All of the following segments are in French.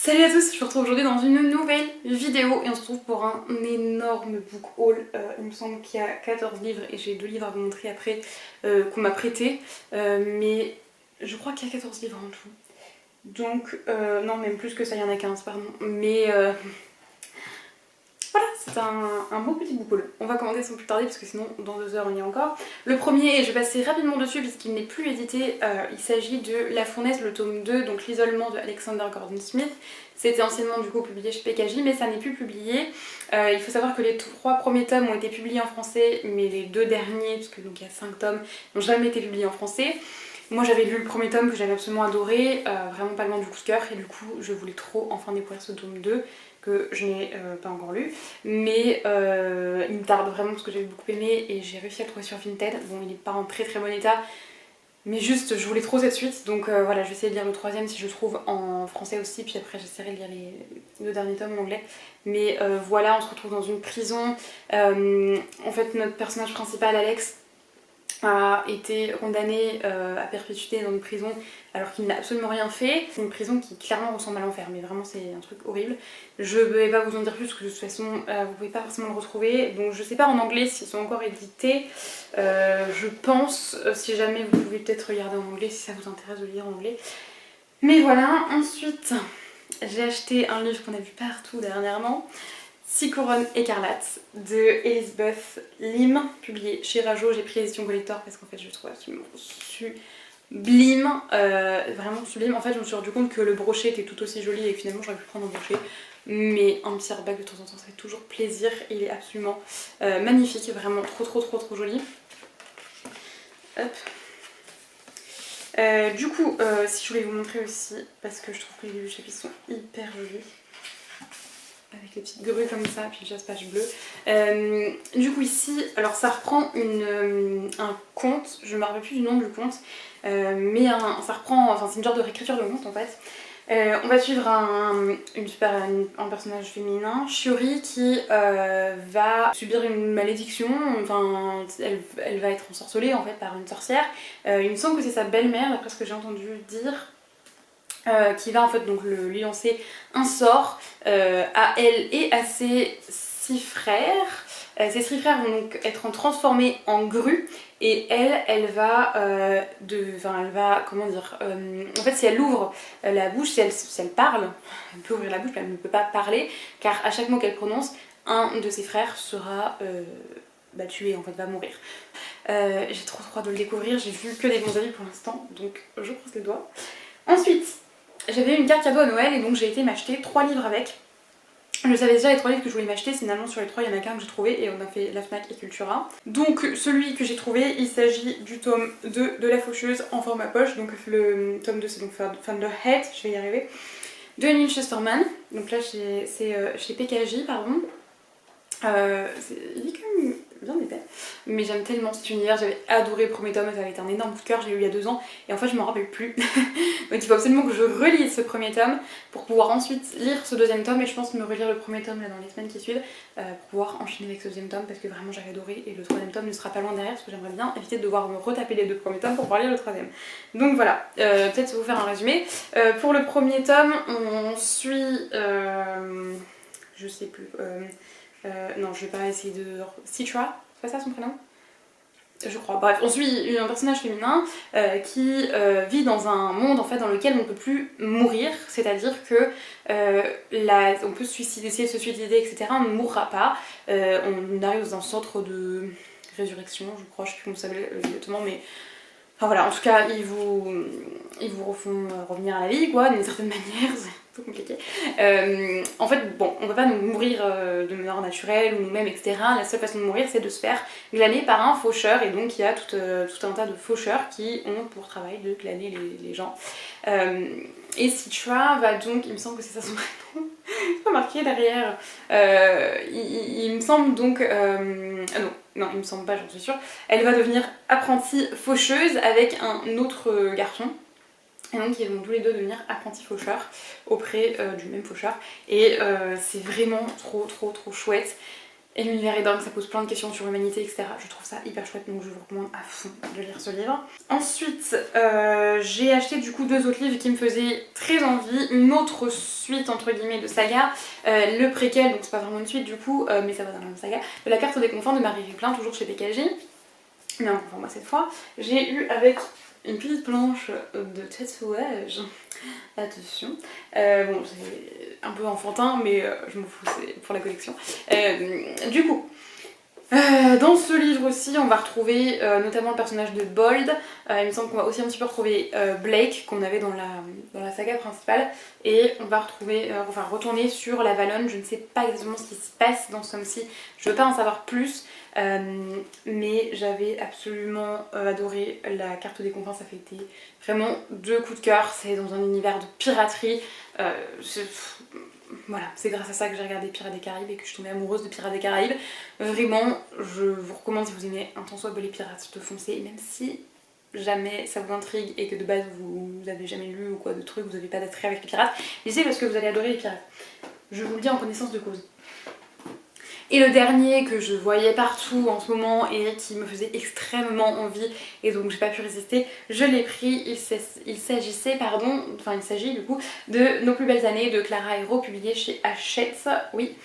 Salut à tous, je vous retrouve aujourd'hui dans une nouvelle vidéo et on se retrouve pour un énorme book haul. Il me semble qu'il y a 14 livres et j'ai 2 livres à vous montrer après qu'on m'a prêté. Mais je crois qu'il y a 14 livres en tout. Donc, non, même plus que ça, il y en a 15, pardon. Mais voilà, c'est un beau petit book haul. On va commencer sans plus tarder parce que sinon dans 2 heures on y est encore. Le premier, et je vais passer rapidement dessus puisqu'il n'est plus édité, il s'agit de La Fournaise, le tome 2, donc l'isolement de Alexander Gordon Smith. C'était anciennement du coup publié chez PKJ mais ça n'est plus publié. Il faut savoir que les 3 premiers tomes ont été publiés en français mais les 2 derniers, parce que donc il y a 5 tomes, n'ont jamais été publiés en français. Moi j'avais lu le premier tome que j'avais absolument adoré, vraiment pas loin du coup de cœur, et du coup je voulais trop enfin découvrir ce tome 2 que je n'ai pas encore lu, mais il me tarde vraiment parce que j'avais beaucoup aimé et j'ai réussi à le trouver sur Vinted. Bon, il n'est pas en très très bon état, mais juste je voulais trop cette suite, donc voilà, je vais essayer de lire le 3ème si je le trouve en français aussi, puis après j'essaierai de lire les 2 derniers tomes en anglais. Mais voilà, on se retrouve dans une prison. En fait, notre personnage principal, Alex, a été condamné à perpétuité dans une prison alors qu'il n'a absolument rien fait. C'est une prison qui clairement ressemble à l'enfer, mais vraiment c'est un truc horrible. Je vais pas vous en dire plus parce que de toute façon vous pouvez pas forcément le retrouver. Donc je sais pas en anglais s'ils sont encore édités. Je pense, si jamais vous pouvez peut-être regarder en anglais si ça vous intéresse de lire en anglais. Mais voilà, ensuite j'ai acheté un livre qu'on a vu partout dernièrement. 6 couronnes écarlates de Elizabeth Lim, publié chez Rajo. J'ai pris l'édition collector parce qu'en fait je le trouve absolument sublime, vraiment sublime. En fait je me suis rendu compte que le brochet était tout aussi joli et que finalement j'aurais pu prendre un brochet, mais un petit hardback de temps en temps ça fait toujours plaisir. Il est absolument magnifique, vraiment trop joli. Hop. Du coup, si je voulais vous montrer aussi, parce que je trouve que les chapitres sont hyper jolis, avec les petites grues comme ça, puis le jaspage bleu. Du coup ici, alors ça reprend un conte, je ne me rappelle plus du nom du conte, mais ça reprend, enfin c'est une genre de réécriture de conte en fait. On va suivre un personnage féminin, Shiori, qui va subir une malédiction, enfin elle va être ensorcelée en fait par une sorcière. Il me semble que c'est sa belle-mère, d'après ce que j'ai entendu dire. Qui va en fait donc lui lancer un sort à elle et à ses 6 frères. Ces 6 frères vont donc être transformés en grues et elle va comment dire, en fait si elle ouvre la bouche, si elle parle, elle peut ouvrir la bouche mais elle ne peut pas parler car à chaque mot qu'elle prononce, un de ses frères sera tué, en fait va mourir. J'ai trop hâte de le découvrir, j'ai vu que des bons avis pour l'instant donc je croise les doigts. Ensuite, j'avais eu une carte cadeau à Noël et donc j'ai été m'acheter 3 livres avec. Je savais déjà les 3 livres que je voulais m'acheter, finalement sur les 3 il y en a qu'un que j'ai trouvé et on a fait la Fnac et Cultura. Donc celui que j'ai trouvé, il s'agit du tome 2 de La Faucheuse en format poche, donc le tome 2 c'est donc Thunderhead, je vais y arriver, de Neil Chesterman, donc là c'est chez PKJ pardon. Il est quand même bien épais, mais j'aime tellement cet univers, j'avais adoré le premier tome, ça avait été un énorme coup de cœur, je l'ai lu il y a 2 ans et en fait je m'en rappelle plus. Donc il faut absolument que je relise ce premier tome pour pouvoir ensuite lire ce 2e tome et je pense me relire le premier tome là dans les semaines qui suivent pour pouvoir enchaîner avec ce 2e tome parce que vraiment j'avais adoré et le 3e tome ne sera pas loin derrière parce que j'aimerais bien éviter de devoir me retaper les 2 premiers tomes pour pouvoir lire le 3e. Donc voilà, peut-être vous faire un résumé. Pour le premier tome on suit, je sais plus, non je vais pas essayer de... Citra, c'est pas ça son prénom ? Je crois. Bref, on suit un personnage féminin qui vit dans un monde en fait dans lequel on ne peut plus mourir, c'est-à-dire que on peut se suicider, essayer de se suicider, etc. On ne mourra pas. On arrive dans un centre de résurrection, je crois, je sais plus comment ça s'appelle exactement, mais enfin voilà, en tout cas ils vous refont revenir à la vie quoi, d'une certaine manière. C'est compliqué. En fait, bon, on peut pas nous mourir de mort naturelle ou nous-mêmes, etc. La seule façon de mourir, c'est de se faire glaner par un faucheur, et donc il y a tout un tas de faucheurs qui ont pour travail de glaner les gens. Et Citra va donc, il me semble que c'est ça son prénom, c'est pas marqué derrière. Il me semble donc, non, il me semble pas, j'en suis sûre. Elle va devenir apprentie faucheuse avec un autre garçon. Et donc ils vont tous les deux devenir apprentis faucheurs auprès du même faucheur. Et c'est vraiment trop chouette. Et l'univers est dingue, ça pose plein de questions sur l'humanité, etc. Je trouve ça hyper chouette, donc je vous recommande à fond de lire ce livre. Ensuite, j'ai acheté du coup 2 autres livres qui me faisaient très envie. Une autre suite, entre guillemets, de saga. Le préquel, donc c'est pas vraiment une suite du coup, mais ça va dans la même saga. De La Carte des Confins de Marie Riplin, toujours chez PKJ. Mais encore pour moi cette fois. J'ai eu avec une petite planche de tatouage. Attention. Bon, c'est un peu enfantin, mais je m'en fous, c'est pour la collection. Du coup, dans ce livre aussi, on va retrouver notamment le personnage de Bold. Il me semble qu'on va aussi un petit peu retrouver Blake, qu'on avait dans la saga principale. Et on va retrouver, retourner sur la Valonne. Je ne sais pas exactement ce qui se passe dans ce tome-ci. Je veux pas en savoir plus. Mais j'avais absolument adoré La Carte des Confins. Ça fait été vraiment 2 coups de cœur. C'est dans un univers de piraterie. Voilà, c'est grâce à ça que j'ai regardé Pirates des Caraïbes et que je suis tombée amoureuse de Pirates des Caraïbes. Vraiment, je vous recommande si vous aimez un tant soit peu les pirates de foncer, même si jamais ça vous intrigue et que de base vous avez jamais lu ou quoi de trucs, vous n'avez pas d'attrait avec les pirates, lisez parce que vous allez adorer les pirates. Je vous le dis en connaissance de cause. Et le dernier que je voyais partout en ce moment et qui me faisait extrêmement envie et donc j'ai pas pu résister, je l'ai pris. Il s'agit du coup de Nos plus belles années de Clara Hérault, publié chez Hachette. Oui,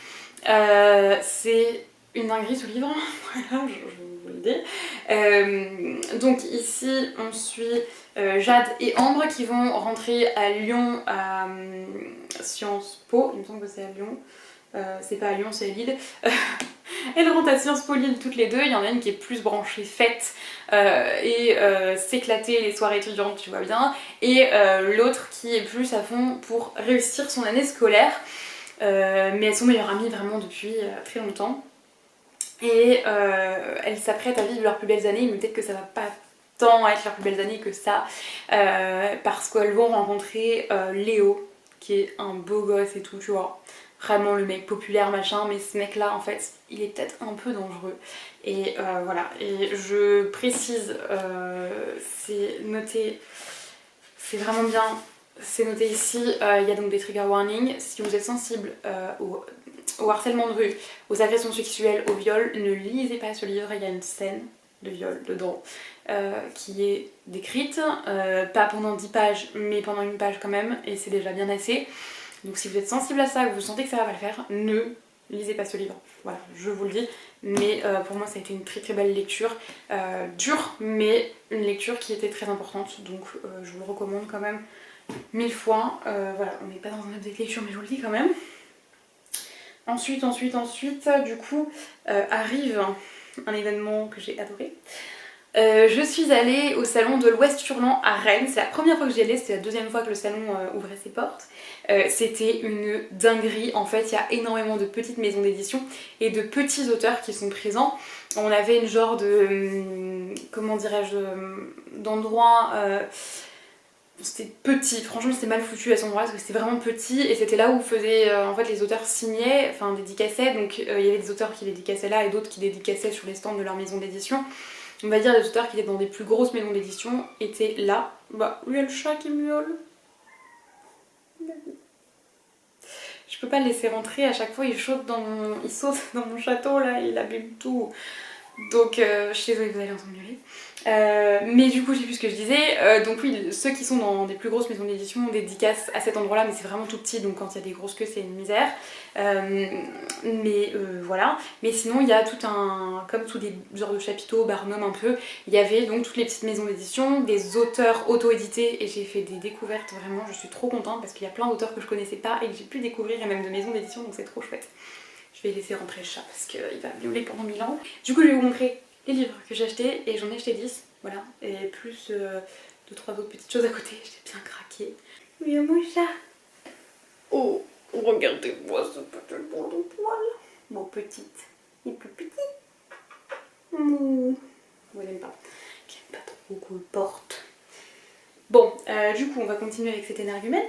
c'est une dinguerie ce livre, voilà, je vous le dis. Donc ici on suit Jade et Ambre qui vont rentrer à Lyon à Sciences Po, il me semble que c'est à Lyon. C'est pas à Lyon, c'est à Lille. Elles rentrent à Sciences Po Lille toutes les deux. Il y en a une qui est plus branchée fête et s'éclater les soirées étudiantes, tu vois bien. Et l'autre qui est plus à fond pour réussir son année scolaire. Mais elles sont meilleures amies vraiment depuis très longtemps. Et elles s'apprêtent à vivre leurs plus belles années. Mais peut-être que ça va pas tant être leurs plus belles années que ça. Parce qu'elles vont rencontrer Léo, qui est un beau gosse et tout, tu vois. Vraiment le mec populaire machin, mais ce mec là en fait il est peut-être un peu dangereux et voilà. Et je précise, c'est noté, c'est vraiment bien, c'est noté ici, il y a donc des trigger warnings. Si vous êtes sensible au harcèlement de rue, aux agressions sexuelles, au viol, ne lisez pas ce livre. Il y a une scène de viol dedans qui est décrite, pas pendant 10 pages mais pendant 1 page quand même, et c'est déjà bien assez. Donc si vous êtes sensible à ça, que vous sentez que ça va pas le faire, ne lisez pas ce livre. Voilà, je vous le dis. Mais pour moi ça a été une très très belle lecture. Dure, mais une lecture qui était très importante. Donc je vous le recommande quand même 1000 fois. Voilà, on n'est pas dans un update lecture, mais je vous le dis quand même. Ensuite, du coup, arrive un événement que j'ai adoré. Je suis allée au salon de l'Ouest Hurlant à Rennes. C'est la première fois que j'y allais, c'était la 2e fois que le salon ouvrait ses portes. C'était une dinguerie. En fait, il y a énormément de petites maisons d'édition et de petits auteurs qui sont présents. On avait une genre de, comment dirais-je, d'endroit. C'était petit, franchement c'était mal foutu à cet endroit parce que c'était vraiment petit et c'était là où faisaient, en fait les auteurs signaient, enfin dédicaçaient, donc il y avait des auteurs qui dédicaçaient là et d'autres qui dédicaçaient sur les stands de leur maison d'édition. On va dire les auteurs qui étaient dans des plus grosses maisons d'édition étaient là. Bah, il y a le chat qui miaule. Je peux pas le laisser rentrer, à chaque fois il saute dans mon château là, il abîme tout. Donc je suis désolée, vous allez entendre miauler. Mais du coup j'ai plus ce que je disais. Donc oui, ceux qui sont dans des plus grosses maisons d'édition dédicacent à cet endroit là, mais c'est vraiment tout petit, donc quand il y a des grosses queues c'est une misère. Voilà. Mais sinon il y a tout un, comme tous des genres de chapiteaux, Barnum un peu, il y avait donc toutes les petites maisons d'édition, des auteurs auto-édités, et j'ai fait des découvertes, vraiment je suis trop contente parce qu'il y a plein d'auteurs que je connaissais pas et que j'ai pu découvrir, et même de maisons d'édition, donc c'est trop chouette. Je vais laisser rentrer le chat parce qu'il va miauler pendant 1000 ans. Du coup je vais vous montrer les livres que j'ai achetés, et j'en ai acheté 10, voilà, et plus 2-3 autres petites choses à côté, j'ai bien craqué. Oui, mon chat. Oh, regardez-moi ce petit bout de poil. Bon, petite, il est plus petit. Bon, il aime pas. Il aime pas trop qu'on le porte. Bon, du coup on va continuer avec cet énergumène.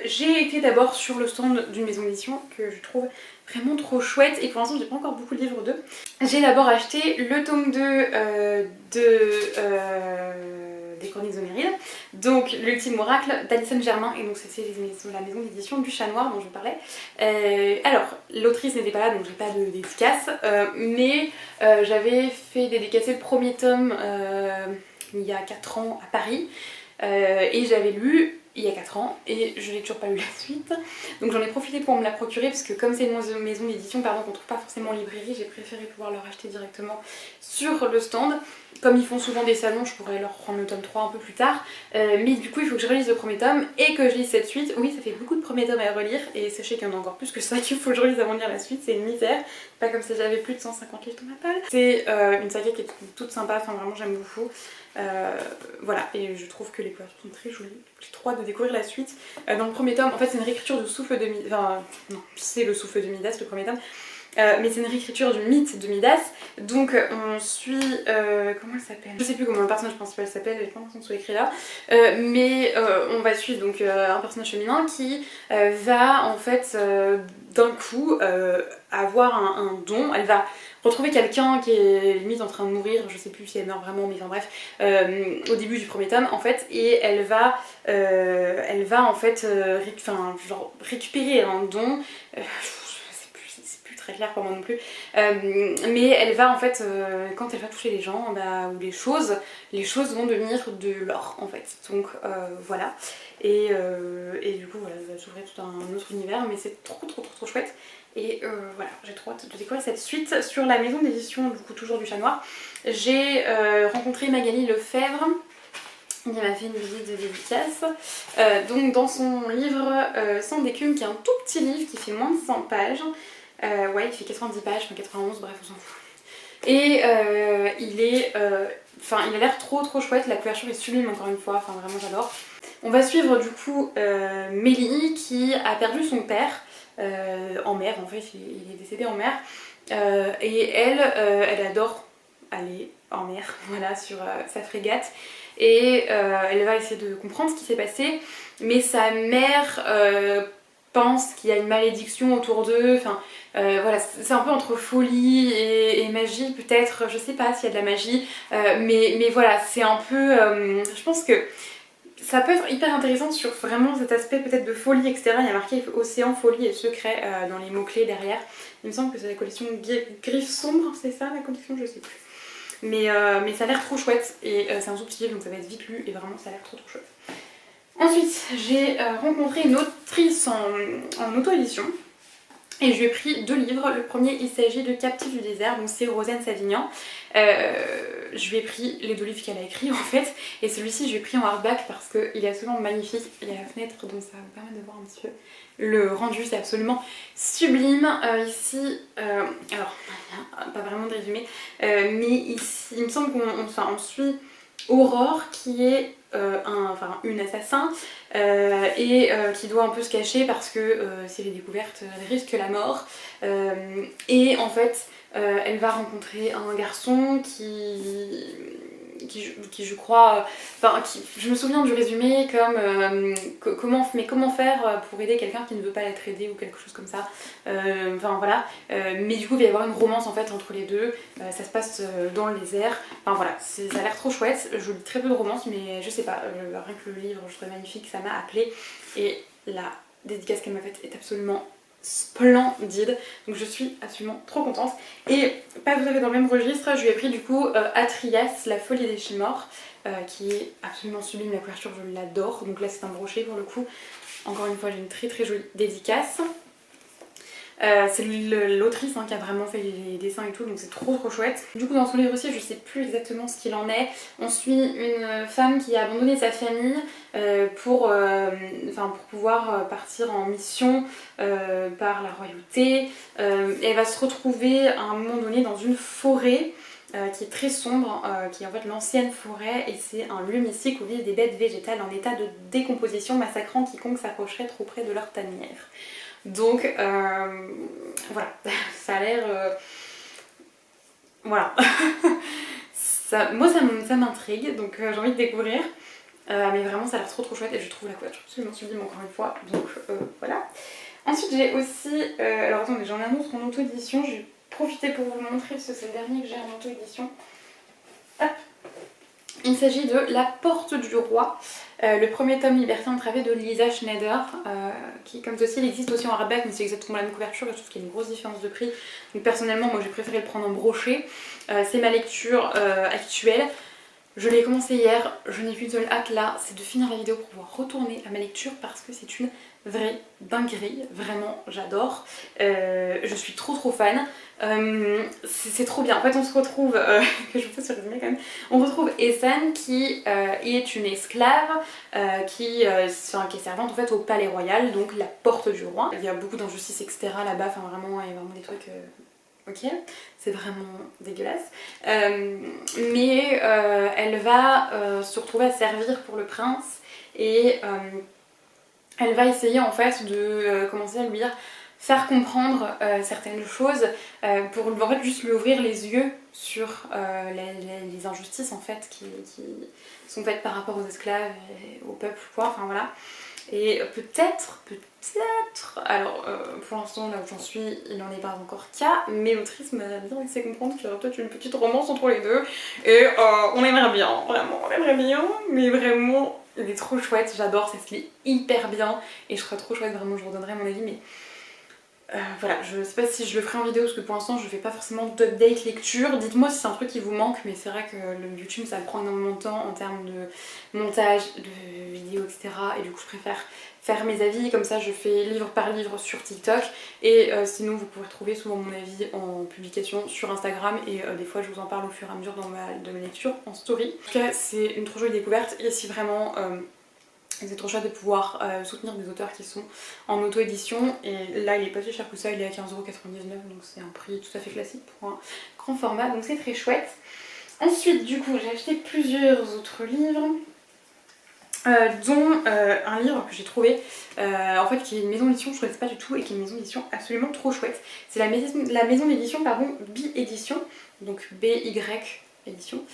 J'ai été d'abord sur le stand d'une maison d'édition que je trouve vraiment trop chouette et pour l'instant j'ai pas encore beaucoup de livres d'eux. J'ai d'abord acheté le tome 2 de des Chroniques Homérides. Donc l'ultime oracle d'Alison Germain, et donc c'est la maison d'édition du Chat Noir dont je parlais. Alors l'autrice n'était pas là donc j'ai pas de dédicace, mais j'avais fait dédicacer le premier tome il y a 4 ans à Paris, et j'avais lu il y a 4 ans et je n'ai toujours pas lu la suite, donc j'en ai profité pour me la procurer parce que comme c'est une maison d'édition qu'on trouve pas forcément en librairie, j'ai préféré pouvoir leur acheter directement sur le stand. Comme ils font souvent des salons, je pourrais leur prendre le tome 3 un peu plus tard, mais du coup il faut que je relise le premier tome et que je lise cette suite. Oui, ça fait beaucoup de premiers tomes à relire et sachez qu'il y en a encore plus que ça qu'il faut que je relise avant de lire la suite, c'est une misère, pas comme si j'avais plus de 150 livres dans ma palle. C'est une saga qui est toute sympa, enfin vraiment j'aime beaucoup. Voilà, et je trouve que les couvertures sont très jolies. J'ai trop hâte de découvrir la suite. Dans le premier tome, en fait c'est une réécriture du souffle de Midas, enfin non, c'est le souffle de Midas le premier tome, mais c'est une réécriture du mythe de Midas. Donc on suit, comment elle s'appelle, je sais plus comment le personnage principal s'appelle, j'ai pas l'impression que ce soit écrit là, mais on va suivre donc un personnage féminin qui va en fait d'un coup avoir un don. Elle va retrouver quelqu'un qui est limite en train de mourir, je sais plus si elle meurt vraiment, mais enfin bref, au début du premier tome en fait, et elle va en fait genre récupérer un don. C'est plus très clair pour moi non plus, mais elle va en fait, quand elle va toucher les gens ou les choses vont devenir de l'or en fait, donc voilà, et du coup voilà, elle va s'ouvrir tout un autre univers, mais c'est trop chouette. Et voilà, j'ai trop hâte de découvrir cette suite sur la maison d'édition, du coup toujours du Chat Noir. J'ai rencontré Magali Lefebvre, il m'a fait une visite de dédicace, donc dans son livre Sans d'écume, qui est un tout petit livre qui fait moins de 100 pages, ouais il fait 90 pages, enfin 91, bref on s'en fout. Et il a l'air trop chouette, la couverture est sublime encore une fois, enfin vraiment j'adore. On va suivre du coup Mélie qui a perdu son père en mer, en fait il est décédé en mer, et elle adore aller en mer, voilà, sur sa frégate, et elle va essayer de comprendre ce qui s'est passé, mais sa mère pense qu'il y a une malédiction autour d'eux, enfin voilà, c'est un peu entre folie et magie peut-être, je sais pas s'il y a de la magie, mais voilà, c'est un peu, je pense que ça peut être hyper intéressant sur vraiment cet aspect peut-être de folie, etc. Il y a marqué Océan, folie et secret dans les mots-clés derrière. Il me semble que c'est la collection Griffes sombres, c'est ça la collection, je sais plus. Mais ça a l'air trop chouette, et c'est un tout petit livre donc ça va être vite lu, et vraiment ça a l'air trop chouette. Ensuite, j'ai rencontré une autrice en auto-édition. Et je lui ai pris 2 livres. Le premier, il s'agit de Captifs du désert, donc c'est Rosanne Savignan. Je lui ai pris les 2 livres qu'elle a écrits en fait, et celui-ci je lui ai pris en hardback parce qu'il est absolument magnifique. Il y a la fenêtre donc ça va vous permettre de voir un petit peu le rendu, c'est absolument sublime. Ici, alors pas vraiment de résumé, mais ici il me semble qu'on suit Aurore qui est une assassin, et qui doit un peu se cacher parce que si elle est découverte elle risque la mort, et en fait elle va rencontrer un garçon qui je crois, je me souviens du résumé comme comment faire pour aider quelqu'un qui ne veut pas être aidé ou quelque chose comme ça, enfin voilà, mais du coup il va y avoir une romance en fait entre les deux, ça se passe dans le désert, enfin voilà, ça a l'air trop chouette. Je lis très peu de romance mais je sais pas, rien que le livre je trouvais magnifique, ça m'a appelé, et la dédicace qu'elle m'a faite est absolument splendide, donc je suis absolument trop contente. Et pas tout à fait dans le même registre, je lui ai pris du coup Atrias, la folie des Chimores, qui est absolument sublime, la couverture je l'adore, donc là c'est un brochet pour le coup, encore une fois j'ai une très jolie dédicace. C'est l'autrice qui a vraiment fait les dessins et tout, donc c'est trop chouette. Du coup dans son livre aussi, je sais plus exactement ce qu'il en est, on suit une femme qui a abandonné sa famille pour pouvoir partir en mission par la royauté. Elle va se retrouver à un moment donné dans une forêt qui est très sombre, qui est en fait l'ancienne forêt, et c'est un lieu mystique où vivent des bêtes végétales en état de décomposition, massacrant quiconque s'approcherait trop près de leur tanière. Donc voilà, ça a l'air... voilà. Moi ça m'intrigue, donc j'ai envie de découvrir. Mais vraiment ça a l'air trop chouette, et je trouve la couverture absolument sublime encore une fois, donc voilà. Ensuite j'ai aussi... alors attendez, j'en ai un autre en auto-édition, je vais profiter pour vous le montrer parce que c'est le dernier que j'ai en auto-édition. Hop. Il s'agit de La Porte du Roi, le premier tome libertin entravé de Lisa Schneider, qui comme ceci il existe aussi en hardback mais c'est exactement la même couverture et je trouve qu'il y a une grosse différence de prix. Donc personnellement moi j'ai préféré le prendre en brochet, c'est ma lecture actuelle. Je l'ai commencé hier, je n'ai qu'une seule hâte là, c'est de finir la vidéo pour pouvoir retourner à ma lecture parce que c'est une vraie dinguerie, vraiment j'adore, je suis trop fan, c'est trop bien. En fait on se retrouve, que je vous fais ce résumé quand même, on retrouve Esan qui est une esclave qui est servante en fait au palais royal, donc la porte du roi. Il y a beaucoup d'injustices etc là-bas, enfin vraiment il y a vraiment des trucs... Ok, c'est vraiment dégueulasse. Mais elle va se retrouver à servir pour le prince et elle va essayer en fait de commencer à lui faire comprendre certaines choses pour en fait juste lui ouvrir les yeux sur les injustices en fait qui sont faites par rapport aux esclaves et au peuple quoi, enfin voilà. Et peut-être, alors pour l'instant là où j'en suis, il n'en est pas encore cas, mais l'autrice m'a bien laissé comprendre qu'il y aurait peut-être une petite romance entre les deux, et on aimerait bien, vraiment, on aimerait bien, mais vraiment, il est trop chouette, j'adore, ça se lit hyper bien, et je serais trop chouette, vraiment, je redonnerai mon avis, mais... voilà, je sais pas si je le ferai en vidéo parce que pour l'instant je fais pas forcément d'update lecture. Dites-moi si c'est un truc qui vous manque, mais c'est vrai que le YouTube ça prend énormément de temps en termes de montage, de vidéos, etc. Et du coup je préfère faire mes avis, comme ça je fais livre par livre sur TikTok. Et sinon vous pouvez trouver souvent mon avis en publication sur Instagram et des fois je vous en parle au fur et à mesure de mes lectures en story. En tout cas c'est une trop jolie découverte et si vraiment... c'est trop chouette de pouvoir soutenir des auteurs qui sont en auto-édition et là il est pas si cher que ça, il est à 15,99€ donc c'est un prix tout à fait classique pour un grand format donc c'est très chouette. Ensuite du coup j'ai acheté plusieurs autres livres dont un livre que j'ai trouvé en fait qui est une maison d'édition, je ne connaissais pas du tout et qui est une maison d'édition absolument trop chouette. C'est la maison d'édition pardon, Bi-Édition, donc BY édition.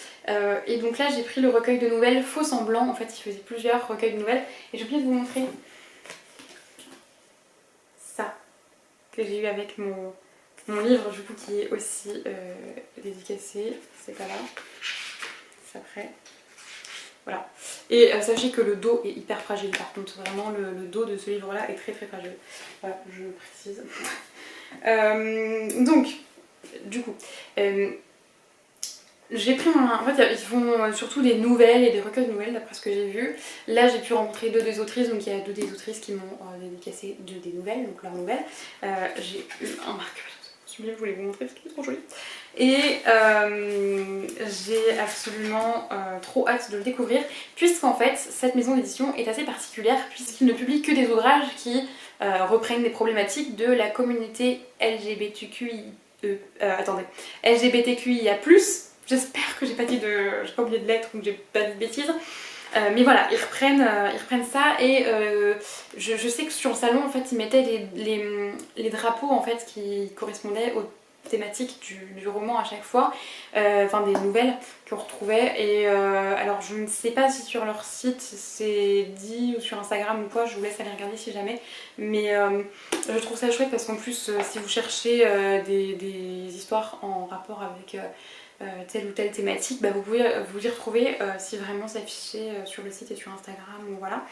Et donc là j'ai pris le recueil de nouvelles Faux Semblants, en fait il faisait plusieurs recueils de nouvelles et j'ai oublié de vous montrer ça que j'ai eu avec mon livre du coup qui est aussi dédicacé, c'est pas là, c'est après. Voilà. Et sachez que le dos est hyper fragile par contre, vraiment le dos de ce livre là est très fragile. Voilà, je précise. Donc, du coup, j'ai pris en fait ils font surtout des nouvelles et des recueils de nouvelles d'après ce que j'ai vu. Là j'ai pu rencontrer deux des autrices, donc il y a deux des autrices qui m'ont dédicacé deux des nouvelles, donc leurs nouvelles. J'ai eu un marqueur, je voulais vous montrer parce qu'il est trop joli. Et j'ai absolument trop hâte de le découvrir puisqu'en fait cette maison d'édition est assez particulière puisqu'ils ne publient que des ouvrages qui reprennent des problématiques de la communauté LGBTQIA+. J'espère que j'ai pas oublié de lettres ou que j'ai pas dit de bêtises. Mais voilà, ils reprennent ça et je sais que sur le salon en fait ils mettaient les drapeaux en fait qui correspondaient aux thématiques du roman à chaque fois, enfin des nouvelles qu'on retrouvait et alors je ne sais pas si sur leur site c'est dit ou sur Instagram ou quoi, je vous laisse aller regarder si jamais, mais je trouve ça chouette parce qu'en plus si vous cherchez des histoires en rapport avec telle ou telle thématique, bah vous pouvez vous y retrouver si vraiment c'est affiché sur le site et sur Instagram ou voilà.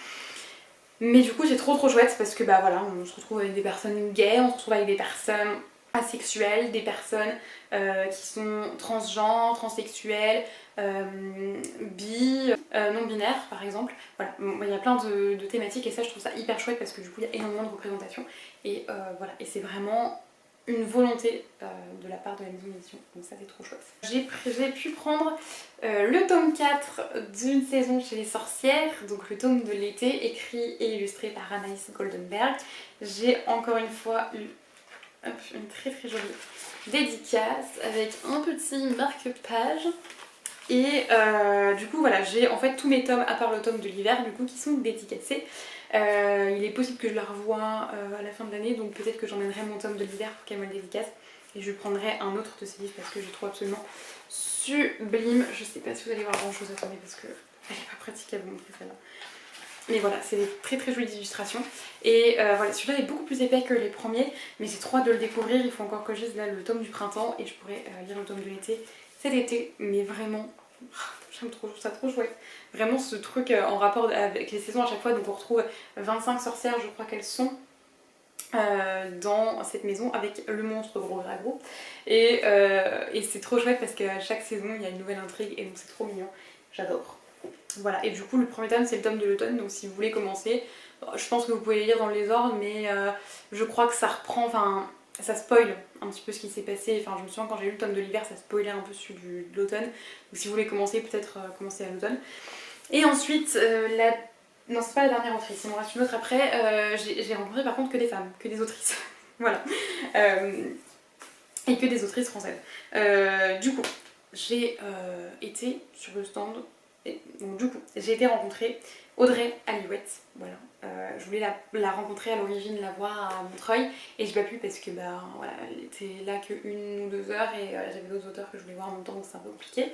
Mais du coup c'est trop chouette parce que bah voilà, on se retrouve avec des personnes gays, on se retrouve avec des personnes asexuelles, des personnes qui sont transgenres, transsexuelles, bi, non-binaires par exemple. Voilà, il y a plein de thématiques et ça je trouve ça hyper chouette parce que du coup il y a énormément de représentations et voilà, et c'est vraiment une volonté de la part de la maison d'édition, donc ça c'est trop chouette. J'ai pu prendre le tome 4 d'une saison chez les sorcières, donc le tome de l'été, écrit et illustré par Anaïs Goldenberg. J'ai encore une fois eu une très jolie dédicace avec un petit marque-page. Et du coup voilà, j'ai en fait tous mes tomes à part le tome de l'hiver du coup qui sont dédicacés. Il est possible que je la revoie à la fin de l'année, donc peut-être que j'emmènerai mon tome de l'hiver pour qu'elle me le dédicace et je prendrai un autre de ces livres parce que je trouve absolument sublime. Je sais pas si vous allez voir grand chose, attendez parce que elle est pas pratique à vous montrer celle-là. Mais voilà, c'est des très jolies illustrations. Et voilà, celui-là est beaucoup plus épais que les premiers, mais j'ai trop hâte de le découvrir. Il faut encore que je lise là le tome du printemps et je pourrais lire le tome de l'été cet été. Mais vraiment, J'aime trop, je trouve ça trop chouette. Vraiment ce truc en rapport avec les saisons à chaque fois, donc on retrouve 25 sorcières, je crois qu'elles sont dans cette maison avec le monstre gros gros. Et c'est trop chouette parce qu'à chaque saison il y a une nouvelle intrigue et donc c'est trop mignon, j'adore. Voilà, et du coup le premier tome c'est le tome de l'automne, donc si vous voulez commencer, je pense que vous pouvez lire dans les ordres, mais je crois que ça reprend, enfin ça spoil un petit peu ce qui s'est passé. Enfin je me souviens quand j'ai lu le tome de l'hiver, ça spoilait un peu celui de l'automne, donc si vous voulez commencer, peut-être commencer à l'automne. Et ensuite non, c'est pas la dernière entrée, il m'en reste une autre après. J'ai rencontré par contre que des femmes, que des autrices. Voilà. Et que des autrices françaises. Du coup, j'ai été sur le stand. Et donc, du coup, j'ai été rencontrer Audrey Alouette. Voilà. Je voulais la rencontrer à l'origine, la voir à Montreuil. Et j'ai pas pu parce que bah, voilà, elle était là que 1 ou 2 heures et j'avais d'autres auteurs que je voulais voir en même temps, donc c'est un peu compliqué.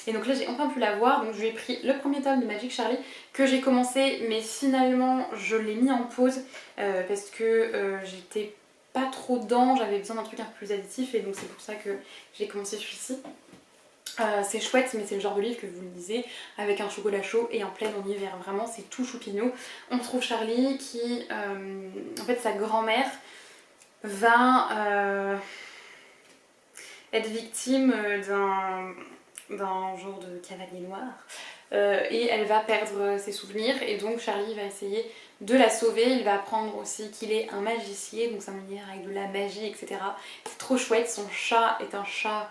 Et donc là j'ai enfin pu la voir, donc je lui ai pris le premier tome de Magic Charlie que j'ai commencé, mais finalement je l'ai mis en pause parce que j'étais pas trop dedans, j'avais besoin d'un truc un peu plus additif et donc c'est pour ça que j'ai commencé celui-ci. C'est chouette, mais c'est le genre de livre que vous lisez avec un chocolat chaud et en plein en hiver, vraiment c'est tout choupinou. On trouve Charlie qui, en fait sa grand-mère va être victime d'un genre de cavalier noir et elle va perdre ses souvenirs et donc Charlie va essayer de la sauver. Il va apprendre aussi qu'il est un magicien, donc c'est un univers avec de la magie, etc. C'est trop chouette, son chat est un chat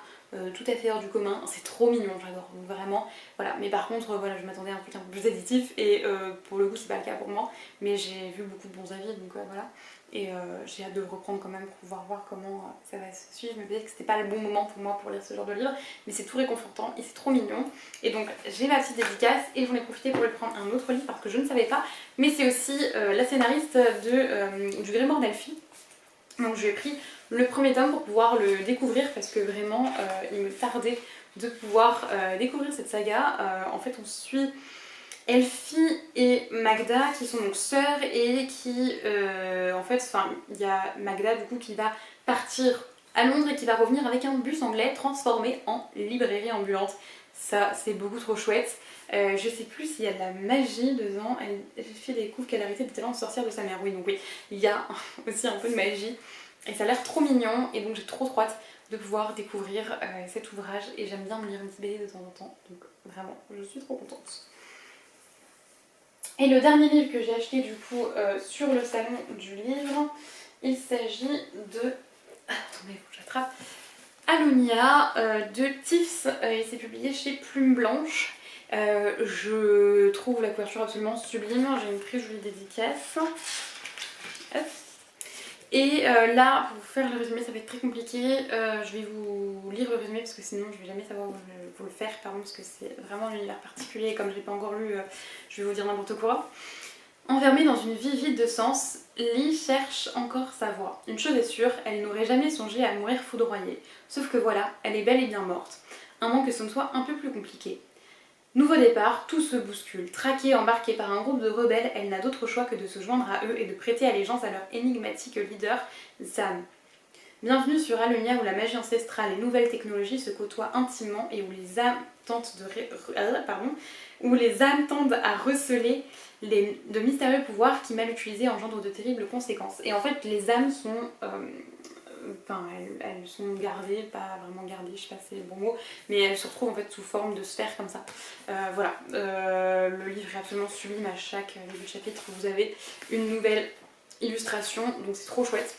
tout à fait hors du commun, c'est trop mignon, j'adore, donc vraiment, voilà. Mais par contre, voilà, je m'attendais à un truc un peu plus additif et pour le coup c'est pas le cas pour moi, mais j'ai vu beaucoup de bons avis, donc voilà. Et j'ai hâte de le reprendre quand même pour pouvoir voir comment ça va se suivre. Je me disais que c'était pas le bon moment pour moi pour lire ce genre de livre, mais c'est tout réconfortant et c'est trop mignon. Et donc j'ai ma petite dédicace et j'en ai profité pour lui prendre un autre livre parce que je ne savais pas, mais c'est aussi la scénariste du Grimoire d'Elphie. Donc je lui ai pris le premier tome pour pouvoir le découvrir parce que vraiment il me tardait de pouvoir découvrir cette saga. En fait on suit Elphie et Magda qui sont donc sœurs et qui en fait, enfin il y a Magda du coup qui va partir à Londres et qui va revenir avec un bus anglais transformé en librairie ambulante. Ça c'est beaucoup trop chouette. Je sais plus s'il y a de la magie dedans. Elphie découvre qu'elle a arrêté de talent de sorcière de sa mère. Oui donc oui, il y a aussi un peu de magie et ça a l'air trop mignon et donc j'ai trop hâte de pouvoir découvrir cet ouvrage et j'aime bien me lire une petite BD de temps en temps donc vraiment je suis trop contente. Et le dernier livre que j'ai acheté du coup sur le salon du livre, il s'agit de... Attendez, faut que j'attrape. Alonia de Tiffs, il s'est publié chez Plume Blanche. Je trouve la couverture absolument sublime, j'ai une très jolie dédicace. Hop. Et là, pour vous faire le résumé, ça va être très compliqué. Je vais vous lire le résumé parce que sinon je vais jamais savoir vous le faire, pardon, parce que c'est vraiment un univers particulier. Comme je l'ai pas encore lu, je vais vous dire n'importe quoi. Enfermée dans une vie vide de sens, Lee cherche encore sa voie. Une chose est sûre, elle n'aurait jamais songé à mourir foudroyée. Sauf que voilà, elle est bel et bien morte. À moins que ce ne soit un peu plus compliqué. Nouveau départ, tout se bouscule. Traquée, embarquée par un groupe de rebelles, elle n'a d'autre choix que de se joindre à eux et de prêter allégeance à leur énigmatique leader, Zam. Bienvenue sur Alonia où la magie ancestrale et nouvelles technologies se côtoient intimement et où les âmes tendent à receler de mystérieux pouvoirs qui mal utilisés engendrent de terribles conséquences. Et en fait les âmes sont... Enfin, elles sont gardées, pas vraiment gardées, je sais pas si c'est le bon mot, mais elles se retrouvent en fait sous forme de sphères comme ça. Voilà, le livre est absolument sublime, à chaque début de chapitre vous avez une nouvelle illustration, donc c'est trop chouette.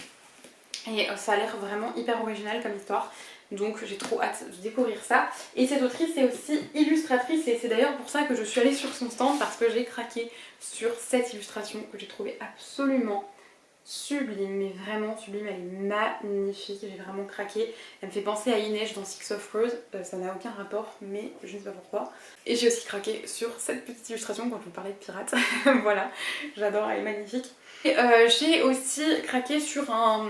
Et ça a l'air vraiment hyper original comme histoire, donc j'ai trop hâte de découvrir ça. Et cette autrice est aussi illustratrice et c'est d'ailleurs pour ça que je suis allée sur son stand parce que j'ai craqué sur cette illustration que j'ai trouvée absolument sublime, mais vraiment sublime, elle est magnifique, j'ai vraiment craqué. Elle me fait penser à Inej dans Six of Crows, ça n'a aucun rapport, mais je ne sais pas pourquoi. Et j'ai aussi craqué sur cette petite illustration quand je vous parlais de pirates, voilà, j'adore, elle est magnifique. Et j'ai aussi craqué sur un...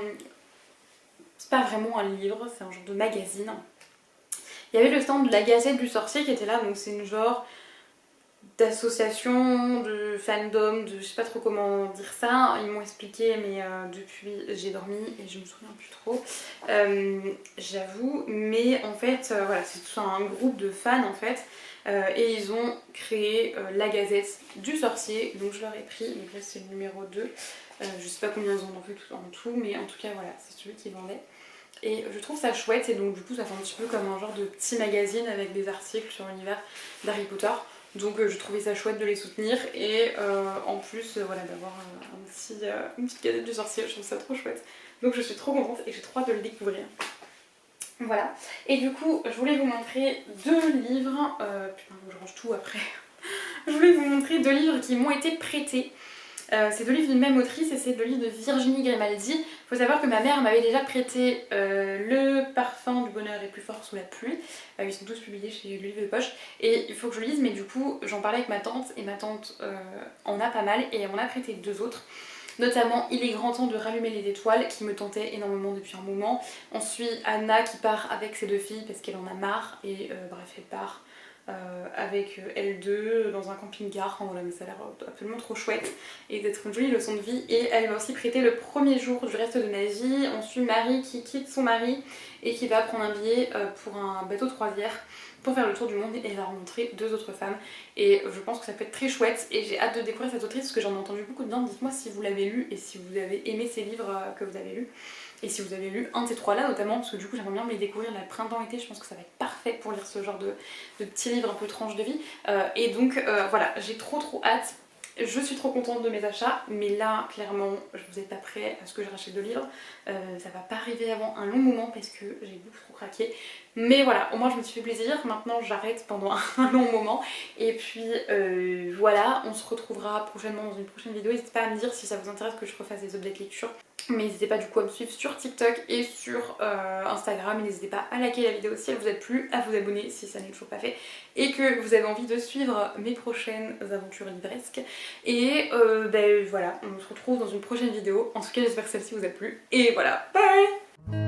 c'est pas vraiment un livre, c'est un genre de magazine. Il y avait le stand de la Gazette du Sorcier qui était là, donc c'est une genre d'association, de fandom, de je sais pas trop comment dire ça. Ils m'ont expliqué mais depuis j'ai dormi et je me souviens plus trop, j'avoue. Mais en fait voilà, c'est tout un groupe de fans en fait. Et ils ont créé la Gazette du Sorcier, donc je leur ai pris, donc là c'est le numéro 2. Je sais pas combien ils en ont fait tout en tout, mais en tout cas voilà, c'est celui qui vendait. Et je trouve ça chouette, et donc du coup ça fait un petit peu comme un genre de petit magazine avec des articles sur l'univers d'Harry Potter. Donc je trouvais ça chouette de les soutenir, et en plus voilà, d'avoir une petite Gazette du Sorcier, je trouve ça trop chouette. Donc je suis trop contente et j'ai trop hâte de le découvrir. Voilà, et du coup je voulais vous montrer 2 livres, putain faut que je range tout après. Je voulais vous montrer 2 livres qui m'ont été prêtés. C'est 2 livres d'une même autrice et c'est 2 livres de Virginie Grimaldi. Il faut savoir que ma mère m'avait déjà prêté Le parfum du bonheur est plus fort sous la pluie. Ils sont tous publiés chez Le Livre de Poche et il faut que je le lise, mais du coup j'en parlais avec ma tante et ma tante en a pas mal et elle m'en a prêté 2 autres. Notamment Il est grand temps de rallumer les étoiles qui me tentait énormément depuis un moment. On suit Anna qui part avec ses 2 filles parce qu'elle en a marre et bref elle part avec L2 dans un camping-car, enfin, voilà, mais ça a l'air absolument trop chouette et d'être une jolie leçon de vie. Et elle m'a aussi prêté Le premier jour du reste de ma vie. On suit Marie qui quitte son mari et qui va prendre un billet pour un bateau de croisière pour faire le tour du monde, et elle va rencontrer 2 autres femmes et je pense que ça peut être très chouette et j'ai hâte de découvrir cette autrice parce que j'en ai entendu beaucoup de bien. Dites-moi si vous l'avez lu et si vous avez aimé ces livres que vous avez lus. Et si vous avez lu un de ces 3-là notamment, parce que du coup j'aimerais bien me les découvrir là, printemps-été, je pense que ça va être parfait pour lire ce genre de petits livres un peu tranche de vie. Et donc voilà, j'ai trop hâte. Je suis trop contente de mes achats, mais là clairement vous n'êtes pas prêts à ce que je rachète de livres. Ça va pas arriver avant un long moment parce que j'ai beaucoup trop craqué. Mais voilà, au moins je me suis fait plaisir. Maintenant j'arrête pendant un long moment. Et puis voilà, on se retrouvera prochainement dans une prochaine vidéo. N'hésitez pas à me dire si ça vous intéresse que je refasse des updates lecture. Mais n'hésitez pas du coup à me suivre sur TikTok et sur Instagram. Et n'hésitez pas à liker la vidéo si elle vous a plu, à vous abonner si ça n'est toujours pas fait et que vous avez envie de suivre mes prochaines aventures livresques. Et ben voilà, on se retrouve dans une prochaine vidéo. En tout cas j'espère que celle-ci vous a plu. Et voilà, bye!